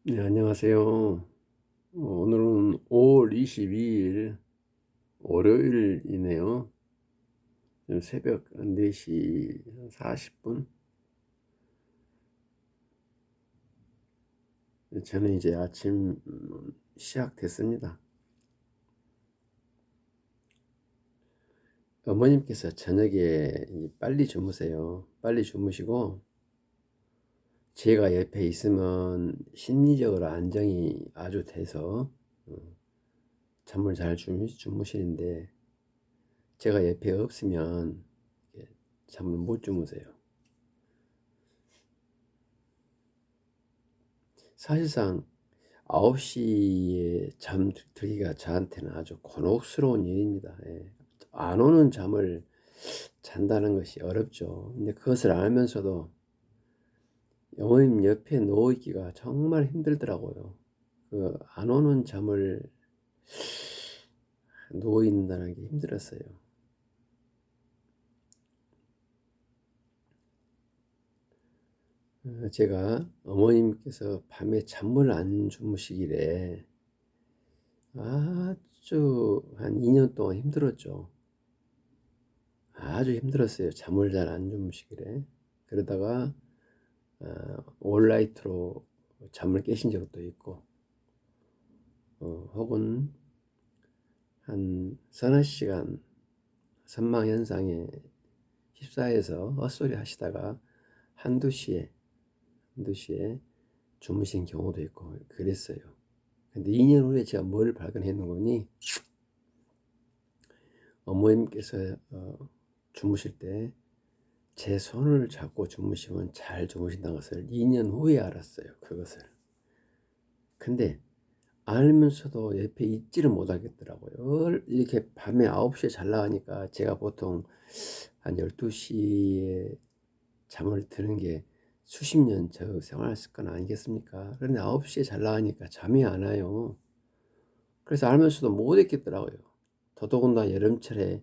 네, 안녕하세요. 오늘은 5월 22일 월요일이네요. 지금 새벽 4시 40분. 저는 이제 아침 시작됐습니다. 어머님께서 저녁에 빨리 주무세요. 빨리 주무시고 제가 옆에 있으면 심리적으로 안정이 아주 돼서 어, 잠을 잘 주무시는데 제가 옆에 없으면 잠을 못 주무세요. 사실상 9시에 잠들기가 저한테는 아주 곤혹스러운 일입니다. 예. 안 오는 잠을 잔다는 것이 어렵죠. 근데 그것을 알면서도 어머님 옆에 누워 있기가 정말 힘들더라고요. 그 안 오는 잠을 누워 있는다는 게 힘들었어요. 제가 어머님께서 밤에 잠을 안 주무시길래 아주 한 2년 동안 힘들었죠. 아주 힘들었어요. 잠을 잘 안 주무시길래. 그러다가 올라이트로 잠을 깨신 적도 있고, 혹은 한 서너 시간 선망현상에 휩싸여서 헛소리 하시다가 한두 시에 주무신 경우도 있고 그랬어요. 근데 2년 후에 제가 뭘 발견했는 거니, 어머님께서 주무실 때 제 손을 잡고 주무시면 잘 주무신다는 것을 2년 후에 알았어요. 그것을. 근데 알면서도 옆에 있지를 못하겠더라고요. 이렇게 밤에 9시에 잘 나가니까 제가 보통 한 12시에 잠을 드는 게 수십 년 저 생활 습관 아니겠습니까? 그런데 9시에 잘 나가니까 잠이 안 와요. 그래서 알면서도 못 있겠더라고요. 더더군다나 여름철에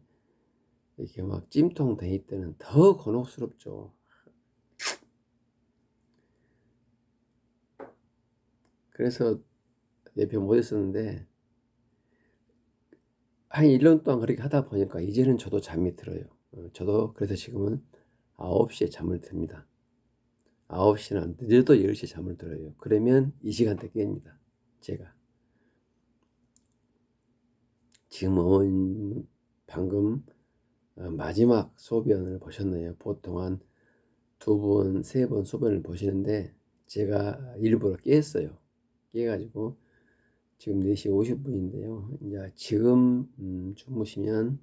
이렇게 막 찜통 데이 때는 더 곤혹스럽죠. 그래서 옆에 못 있었는데 한 1년 동안 그렇게 하다 보니까 이제는 저도 잠이 들어요. 저도 그래서 지금은 9시에 잠을 듭니다. 9시나 늦어도 10시에 잠을 들어요. 그러면 이 시간대 깹니다. 제가. 지금 어머님 방금 마지막 소변을 보셨네요. 보통 한 2번, 3번 소변을 보시는데 제가 일부러 깼어요. 깨가지고 지금 4시 50분인데요. 이제 지금 주무시면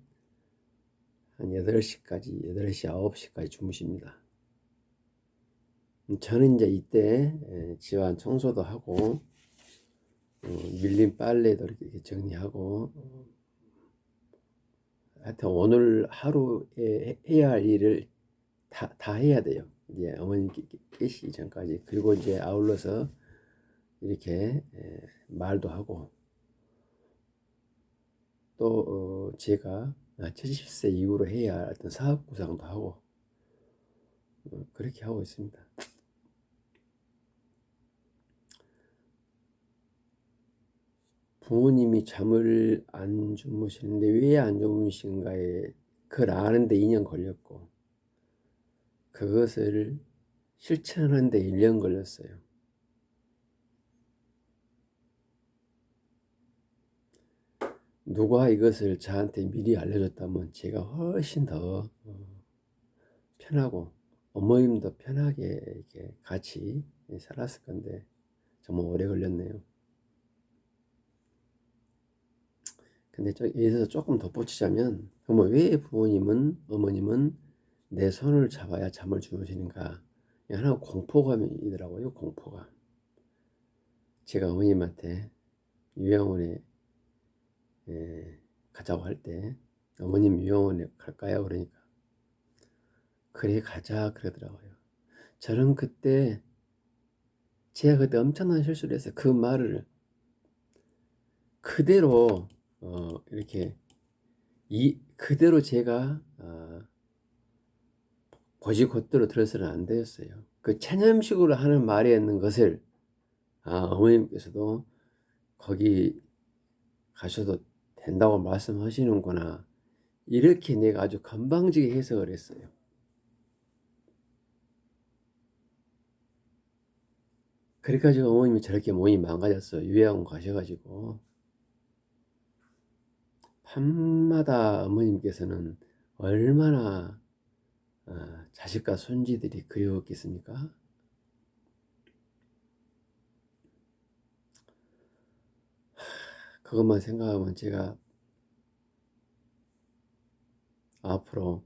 한 8시까지, 8시, 9시까지 주무십니다. 저는 이제 이때 집안 청소도 하고 밀린 빨래도 이렇게 정리하고 하여튼 오늘 하루에 해야 할 일을 다 해야 돼요. 이제 어머님 깨시기 전까지. 그리고 이제 아울러서 이렇게 말도 하고 또 제가 70세 이후로 해야 할 어떤 사업 구상도 하고 그렇게 하고 있습니다. 부모님이 잠을 안 주무시는데 왜 안 주무신가에 그걸 아는데 2년 걸렸고 그것을 실천하는데 1년 걸렸어요. 누가 이것을 저한테 미리 알려줬다면 제가 훨씬 더 편하고 어머님도 편하게 이렇게 같이 살았을 건데 정말 오래 걸렸네요. 근데 여기서 조금 덧붙이자면 그러면 왜 어머님은 내 손을 잡아야 잠을 주무시는가? 하나 공포감이더라고요. 공포감. 제가 어머님한테 요양원에 가자고 할 때 어머님 요양원에 갈까요? 그러니까 그래 가자 그러더라고요. 저는 그때 제가 그때 엄청난 실수를 했어요. 그 말을 그대로 이렇게 그대로 제가 곧대로 들어서는 안 되었어요. 그 체념식으로 하는 말이었는 것을 어머님께서도 거기 가셔도 된다고 말씀하시는구나. 이렇게 내가 아주 건방지게 해석을 했어요. 그래가지고 어머님이 저렇게 몸이 망가졌어요. 요양원 가셔가지고. 밤마다 어머님께서는 얼마나 자식과 손지들이 그리웠겠습니까? 그것만 생각하면 제가 앞으로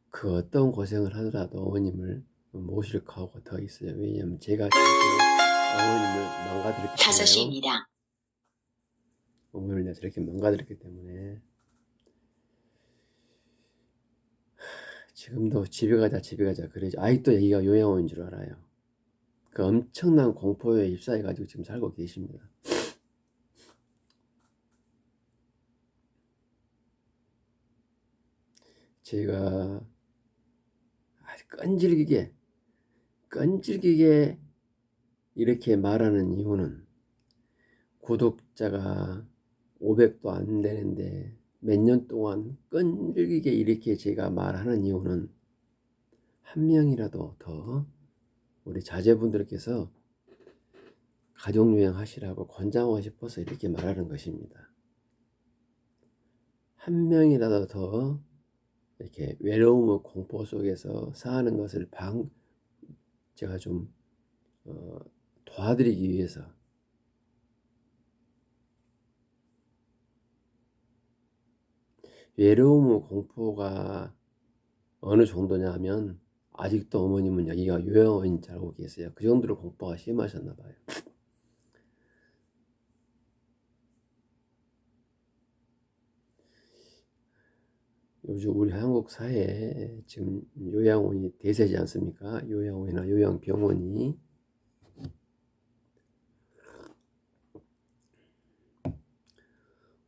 그 어떤 고생을 하더라도 어머님을 모실 각오가 더 있어요. 왜냐하면 제가 어머님을 망가뜨렸기 때문에요. 5시입니다. 어머님을 내가 저렇게 망가뜨렸기 때문에 지금도 집에 가자 그러지. 아직도 여기가 요양원인 줄 알아요. 그 엄청난 공포에 휩싸여가지고 지금 살고 계십니다. 제가 아주 끈질기게 이렇게 말하는 이유는 구독자가 500도 안 되는데 몇 년 동안 끈질기게 이렇게 제가 말하는 이유는 한 명이라도 더 우리 자제분들께서 가족요양 하시라고 권장하고 싶어서 이렇게 말하는 것입니다. 한 명이라도 더 이렇게 외로움과 공포 속에서 사는 것을 제가 좀 도와드리기 위해서 외로움과 공포가 어느 정도냐면 아직도 어머님은 여기가 요양원인 줄 알고 계세요. 그 정도로 공포가 심하셨나 봐요. 요즘 우리 한국 사회에 지금 요양원이 대세지 않습니까? 요양원이나 요양병원이.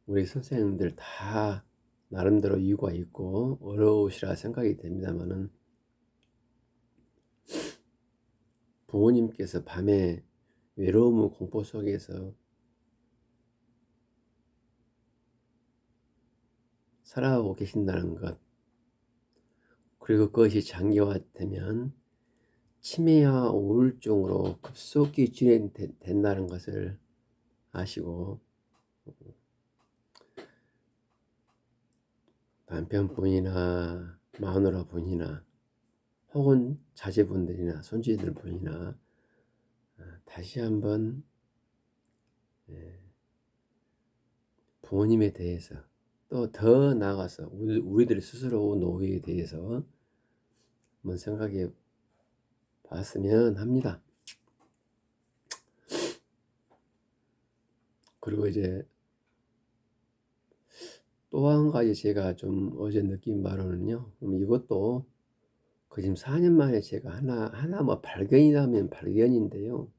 우리 선생님들 다 나름대로 이유가 있고 어려우시라 생각이 됩니다만은 부모님께서 밤에 외로움과 공포 속에서 살아가고 계신다는 것, 그리고 그것이 장기화되면 치매와 우울증으로 급속히 진행된다는 것을 아시고 남편분이나 마누라분이나 혹은 자제분들이나 손주들분이나 다시 한번 부모님에 대해서 또 더 나아가서 우리들 스스로 노후에 대해서 한번 생각해 봤으면 합니다. 그리고 이제 또 한 가지 제가 좀 어제 느낀 바로는요. 이것도 그 지금 4년 만에 제가 하나 뭐 발견이라면 발견인데요.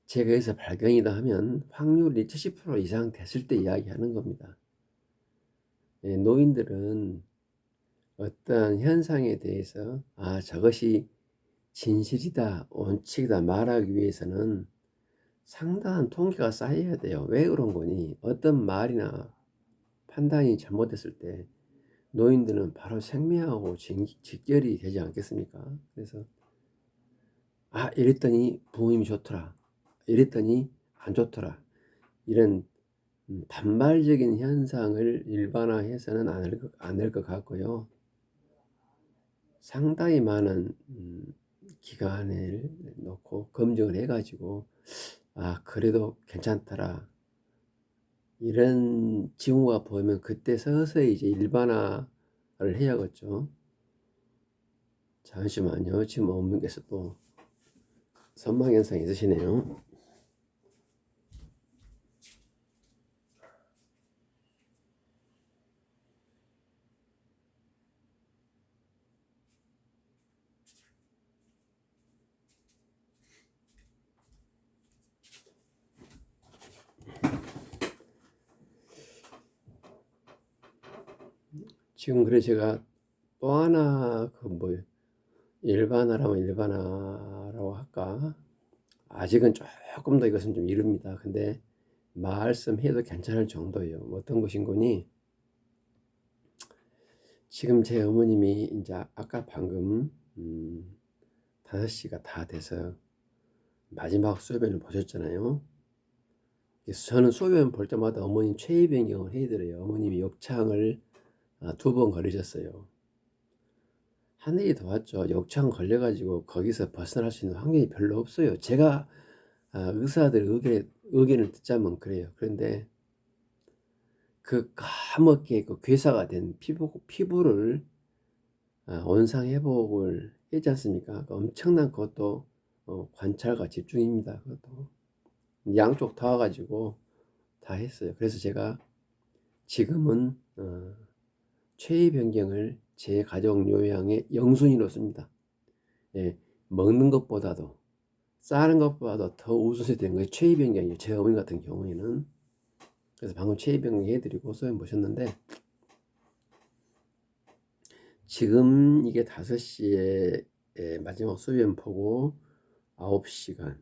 제가 여기서 발견이다 하면 확률이 70% 이상 됐을 때 이야기하는 겁니다. 노인들은 어떠한 현상에 대해서 저것이 진실이다, 원칙이다 말하기 위해서는 상당한 통계가 쌓여야 돼요. 왜 그런 거니? 어떤 말이나 판단이 잘못됐을 때 노인들은 바로 생매하고 직결이 되지 않겠습니까? 그래서 이랬더니 부모님이 좋더라, 이랬더니 안 좋더라, 이런 단발적인 현상을 일반화해서는 안 될 것 같고요. 상당히 많은 기간을 놓고 검증을 해가지고 그래도 괜찮더라, 이런 징후가 보이면 그때 서서히 이제 일반화를 해야겠죠. 잠시만요. 지금 어머님께서 또 선망 현상이 있으시네요. 지금 그래 제가 또 하나 일반화라고 할까? 아직은 조금 더 이것은 좀 이릅니다. 근데 말씀해도 괜찮을 정도예요. 어떤 것인 거니? 지금 제 어머님이 이제 아까 방금 5시가 다 돼서 마지막 소변을 보셨잖아요. 그래서 저는 소변 볼 때마다 어머님 체위 변경을 해드려요. 어머님이 역창을 2번 걸리셨어요. 하늘이 도왔죠. 역창 걸려가지고 거기서 벗어날 수 있는 환경이 별로 없어요. 제가 의사들 의견을 듣자면 그래요. 그런데 그 까맣게 그 괴사가 된 피부를 원상 회복을 했지 않습니까? 그 엄청난 그것도 관찰과 집중입니다. 그것도 양쪽 다 와가지고 다 했어요. 그래서 제가 지금은 체위 변경을 제 가족 요양의 영순위로 씁니다. 예, 먹는 것보다도 싸는 것보다도 더 우선시 되는 것이 체위 변경이에요. 제 어머니 같은 경우에는. 그래서 방금 체위 변경 해드리고 소변 보셨는데, 지금 이게 5시에 마지막 소변 보고 9시간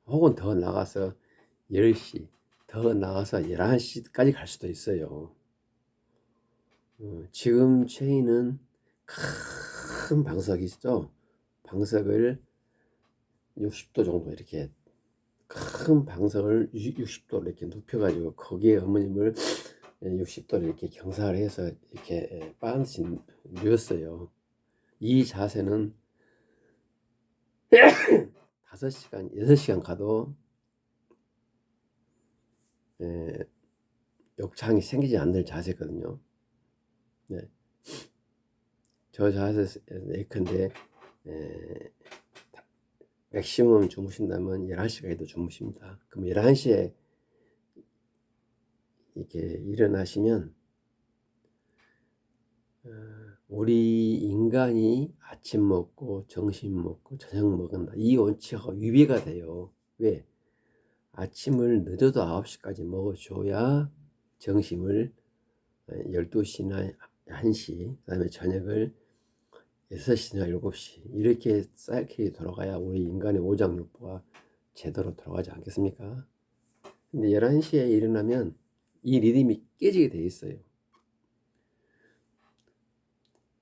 혹은 더 나가서 10시, 더 나가서 11시까지 갈 수도 있어요. 지금 체위는 큰 방석이죠. 방석을 60도 정도 이렇게 큰 방석을 60도로 이렇게 눕혀가지고 거기에 어머님을 60도로 이렇게 경사를 해서 이렇게 빤듯이 누웠어요. 이 자세는 5시간, 6시간 가도 역창이 생기지 않는 자세거든요. 네. 저 자세 예컨대 맥시멈 주무신다면 11시까지도 주무십니다. 그럼 11시에 이렇게 일어나시면 우리 인간이 아침 먹고 점심 먹고 저녁 먹는다. 이 원칙하고 위배가 돼요. 왜? 아침을 늦어도 9시까지 먹어줘야 점심을 12시나 1시, 그 다음에 저녁을 6시나 7시 이렇게 사이클이 돌아가야 우리 인간의 오장육부가 제대로 돌아가지 않겠습니까? 근데 11시에 일어나면 이 리듬이 깨지게 돼 있어요.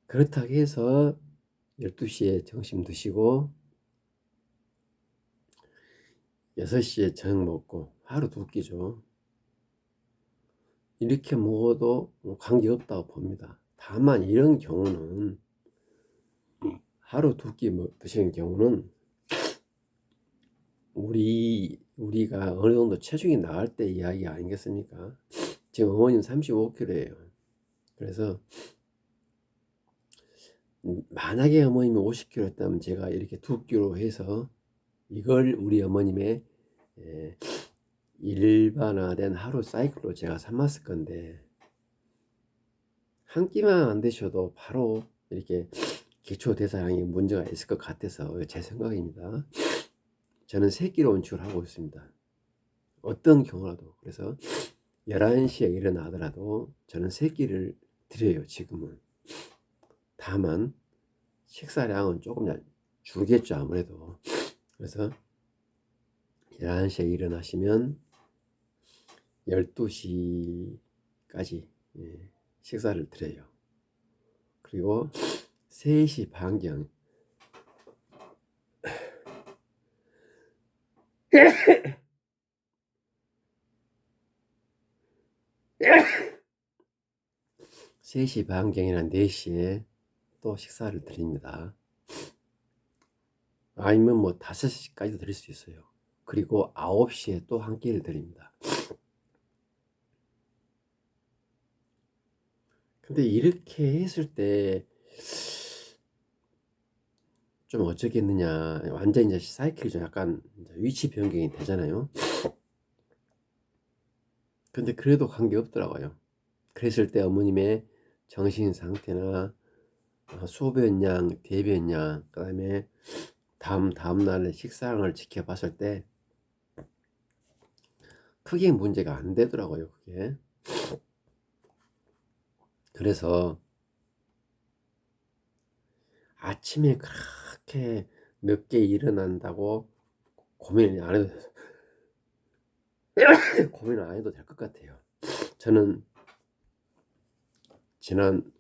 그렇다고 해서 12시에 점심 드시고 6시에 저녁 먹고 하루 두 끼죠. 이렇게 먹어도 관계없다고 봅니다. 다만 이런 경우는 하루 두 끼 드시는 경우는 우리가 어느 정도 체중이 나갈 때 이야기 아니겠습니까? 지금 어머님 35kg예요. 그래서 만약에 어머님이 50kg였다면 제가 이렇게 2끼로 해서 이걸 우리 어머님의 일반화된 하루 사이클로 제가 삼았을 건데, 한 끼만 안 드셔도 바로 이렇게 기초대사량에 문제가 있을 것 같아서 제 생각입니다. 저는 3끼로 원칙을 하고 있습니다. 어떤 경우라도. 그래서 11시에 일어나더라도 저는 3끼를 드려요. 지금은. 다만 식사량은 조금 줄겠죠, 아무래도. 그래서 11시에 일어나시면 12시까지 식사를 드려요. 그리고 3시 반경 3시 반경이나 4시에 또 식사를 드립니다. 아니면 뭐 5시까지도 드릴 수 있어요. 그리고 9시에 또 한 끼를 드립니다. 근데 이렇게 했을 때 좀 어쩌겠느냐, 완전 이제 사이클이 좀 약간 위치 변경이 되잖아요. 근데 그래도 관계 없더라고요. 그랬을 때 어머님의 정신 상태나 소변량, 대변량, 그 다음에 다음 날의 식사량을 지켜봤을 때 크게 문제가 안 되더라고요, 그게. 그래서 아침에 그렇게 늦게 일어난다고 고민 안 해도 고민 안 해도 될 것 같아요. 저는 지난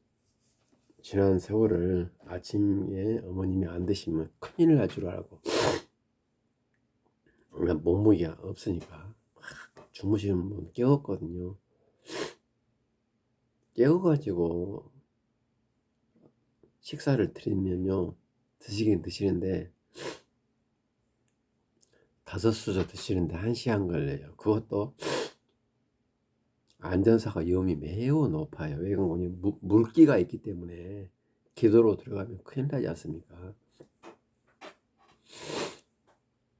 세월을 아침에 어머님이 안 드시면 큰일 날 줄 알고 몸무게가 없으니까 주무시는 분 깨웠거든요. 깨워가지고 식사를 드리면요, 드시긴 드시는데 5수저 드시는데 1시간 걸려요. 그것도 안전사고 위험이 매우 높아요. 왜 그러냐, 물기가 있기 때문에 기도로 들어가면 큰일 나지 않습니까?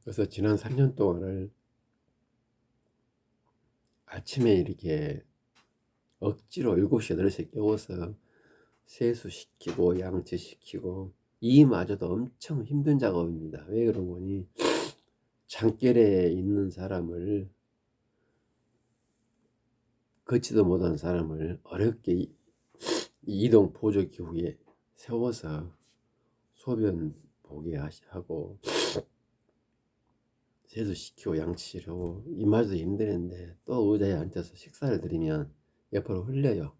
그래서 지난 3년 동안을 아침에 이렇게 억지로 7시, 8시에 깨워서 세수시키고 양치시키고, 이마저도 엄청 힘든 작업입니다. 왜 그런 거니, 장결에 있는 사람을, 걷지도 못한 사람을 어렵게 이동 보조기구에 세워서 소변 보게 하고 세수시키고 양치하고, 이마저도 힘드는데 또 의자에 앉아서 식사를 드리면 옆으로 흘려요.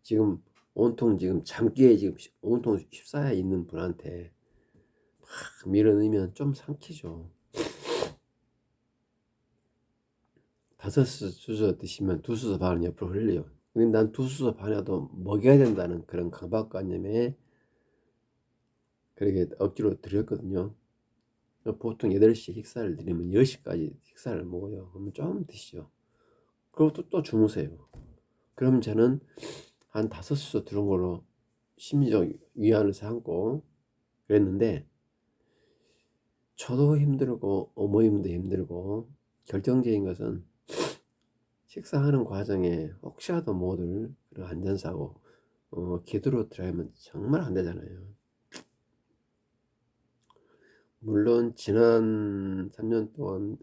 지금 온통 지금 잠기에 지금 온통 휩싸여 있는 분한테 막 밀어넣으면 좀 삼키죠. 5수저 드시면 2수저 반은 옆으로 흘려요. 근데 난 2수저 반이라도 먹여야 된다는 그런 강박관념에 그렇게 억지로 드렸거든요. 보통 8시 식사를 드리면 10시까지 식사를 먹어요. 그러면 좀 드시죠. 그리고 또 주무세요. 그럼 저는 한 5수저 들은 걸로 심리적 위안을 삼고 그랬는데, 저도 힘들고 어머님도 힘들고, 결정적인 것은 식사하는 과정에 혹시라도 모를 그런 안전사고, 기도로 들어가면 정말 안 되잖아요. 물론 지난 3년 동안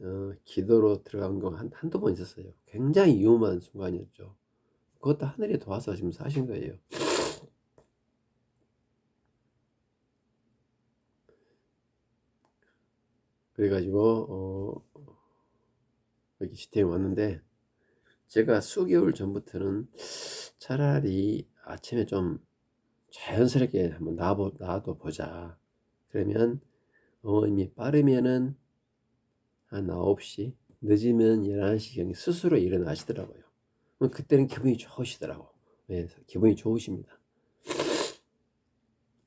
기도로 들어간 거 한두 번 있었어요. 굉장히 위험한 순간이었죠. 그것도 하늘이 도와서 지금 사신 거예요. 그래가지고 여기 시스템에 왔는데, 제가 수개월 전부터는 차라리 아침에 좀 자연스럽게 한번 나와도 보자. 그러면 어머님이 빠르면은 한 9시, 늦으면 11시경에 스스로 일어나시더라고요. 그때는 기분이 좋으시더라고. 네, 기분이 좋으십니다.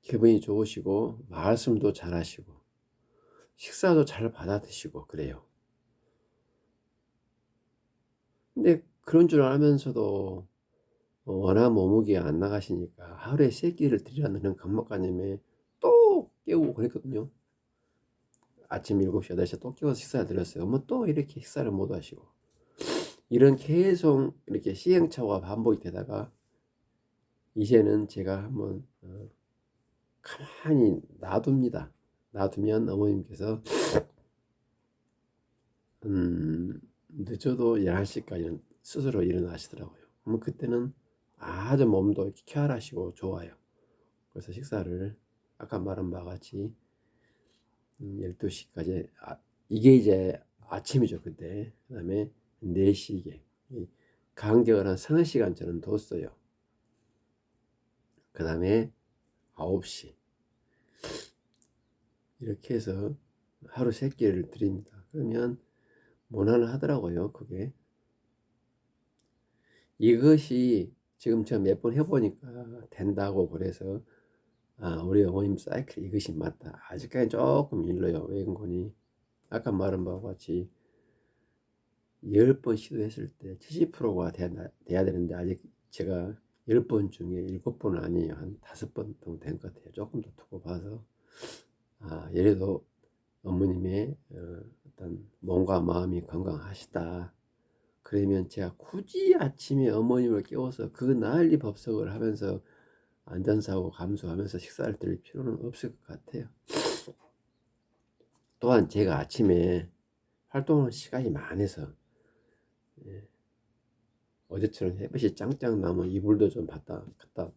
기분이 좋으시고, 말씀도 잘하시고, 식사도 잘 받아 드시고 그래요. 근데 그런 줄 알면서도 워낙 몸무게가 안 나가시니까 하루에 3끼를 드리라는 그런 강박관념에 또 깨우고 그랬거든요. 아침 7시, 8시에 또 깨워서 식사를 드렸어요. 뭐 또 이렇게 식사를 못 하시고, 이런 계속 이렇게 시행착오가 반복이 되다가 이제는 제가 한번 가만히 놔둡니다. 놔두면 어머님께서 늦어도 11시까지는 스스로 일어나시더라고요. 그때는 아주 몸도 이렇게 쾌활하시고 좋아요. 그래서 식사를 아까 말한 바와 같이 12시까지, 이게 이제 아침이죠 그때. 그 다음에 4시에 간격을 한 3시간 저는 뒀어요. 그 다음에 9시, 이렇게 해서 하루 3끼를 드립니다. 그러면 무난을 하더라고요. 그게, 이것이 지금 제가 몇 번 해보니까 된다고, 그래서 우리 어머님 사이클 이것이 맞다. 아직까지 조금 일러요. 왜 그러니, 아까 말한 바와 같이 10번 시도했을 때 70%가 돼야 되는데, 아직 제가 10번 중에 7번은 아니에요. 한 5번 정도 된 것 같아요. 조금 더 두고 봐서. 예래도 어머님의 어떤 몸과 마음이 건강하시다. 그러면 제가 굳이 아침에 어머님을 깨워서 그 난리 법석을 하면서 안전사고 감수하면서 식사를 드릴 필요는 없을 것 같아요. 또한 제가 아침에 활동하는 시간이 많아서, 어제처럼 햇빛이 짱짱 나면 이불도 좀 갖다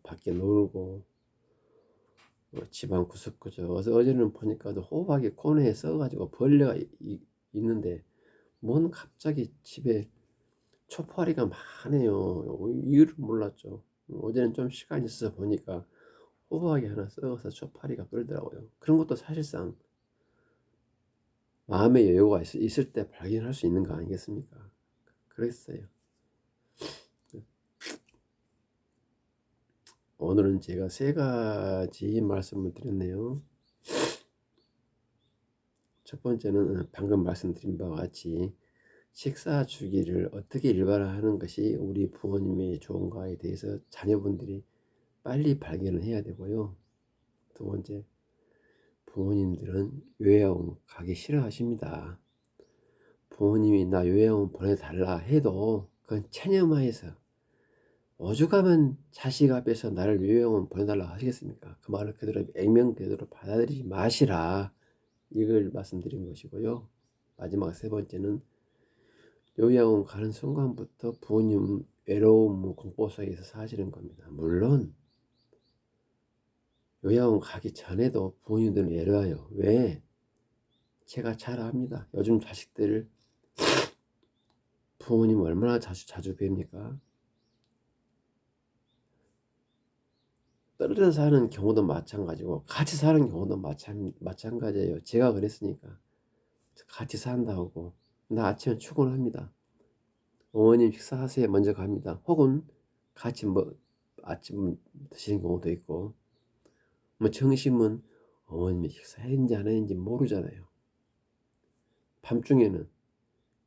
밖에 놀고, 집안 구석구석 어제는 보니까 호박이 코너에 썩어가지고 벌레가 있는데 뭔 갑자기 집에 초파리가 많네요. 이유를 몰랐죠. 어제는 좀 시간이 있어서 보니까 호박이 하나 썩어서 초파리가 끌더라고요. 그런 것도 사실상 마음의 여유가 있을 때 발견할 수 있는 거 아니겠습니까? 그랬어요. 오늘은 제가 3가지 말씀을 드렸네요. 첫 번째는 방금 말씀드린 바와 같이 식사 주기를 어떻게 일반화하는 것이 우리 부모님의 좋은가에 대해서 자녀분들이 빨리 발견을 해야 되고요. 두 번째, 부모님들은 요양원 가기 싫어하십니다. 부모님이 나 요양원 보내달라 해도 그건 체념하에서 오죽하면 자식 앞에서 나를 요양원 보내달라 하시겠습니까? 그 말을 그대로 액면 그대로 받아들이지 마시라, 이걸 말씀드린 것이고요. 마지막 3번째는 요양원 가는 순간부터 부모님 외로움 공포 속에서 사시는 겁니다. 물론 요양원 가기 전에도 부모님들은 외로워요. 왜? 제가 잘 압니다. 요즘 자식들 부모님 얼마나 자주 뵙니까? 떨어져 사는 경우도 마찬가지고 같이 사는 경우도 마찬가지예요. 제가 그랬으니까. 같이 산다고 나 아침에 출근합니다. 어머님 식사하세요 먼저 갑니다. 혹은 같이 아침 드시는 경우도 있고, 점심은 어머님이 식사했는지 안 했는지 모르잖아요. 밤중에는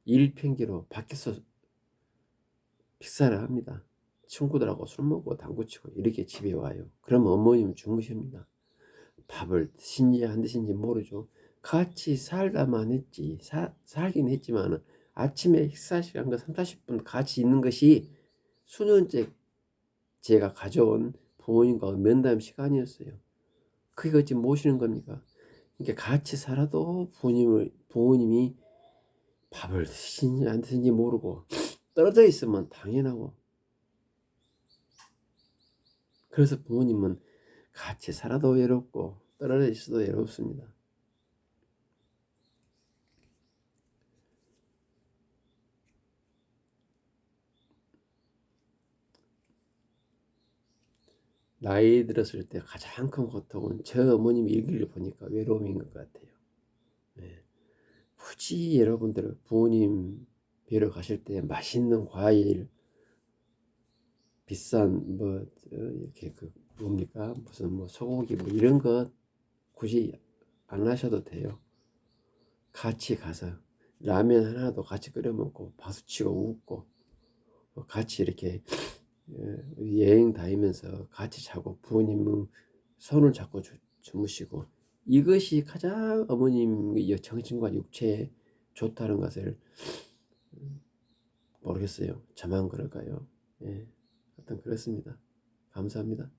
일 핑계로 밖에서 식사를 합니다. 친구들하고 술 먹고 당구 치고 이렇게 집에 와요. 그러면 어머님은 주무십니다. 밥을 드신지 안 드신지 모르죠. 같이 살다만 했지, 살긴 했지만 아침에 식사 시간과 30-40분 같이 있는 것이 수년째 제가 가져온 부모님과 면담 시간이었어요. 그게 어찌 모시는 겁니까? 그러니까 같이 살아도 부모님이 밥을 드시는지 안 드시는지 모르고 떨어져 있으면 당연하고, 그래서 부모님은 같이 살아도 외롭고 떨어져 있어도 외롭습니다. 나이 들었을 때 가장 큰 고통은 저 어머님 일기를 보니까 외로움인 것 같아요. 네. 굳이 여러분들 부모님 뵈러 가실 때 맛있는 과일, 비싼 이렇게 뭡니까 무슨 소고기 이런 것 굳이 안 하셔도 돼요. 같이 가서 라면 하나도 같이 끓여 먹고 박수치고 웃고 같이 이렇게 여행 다니면서 같이 자고 부모님 손을 잡고 주무시고, 이것이 가장 어머님의 정신과 육체에 좋다는 것을 모르겠어요. 저만 그럴까요? 예, 하여튼 그렇습니다. 감사합니다.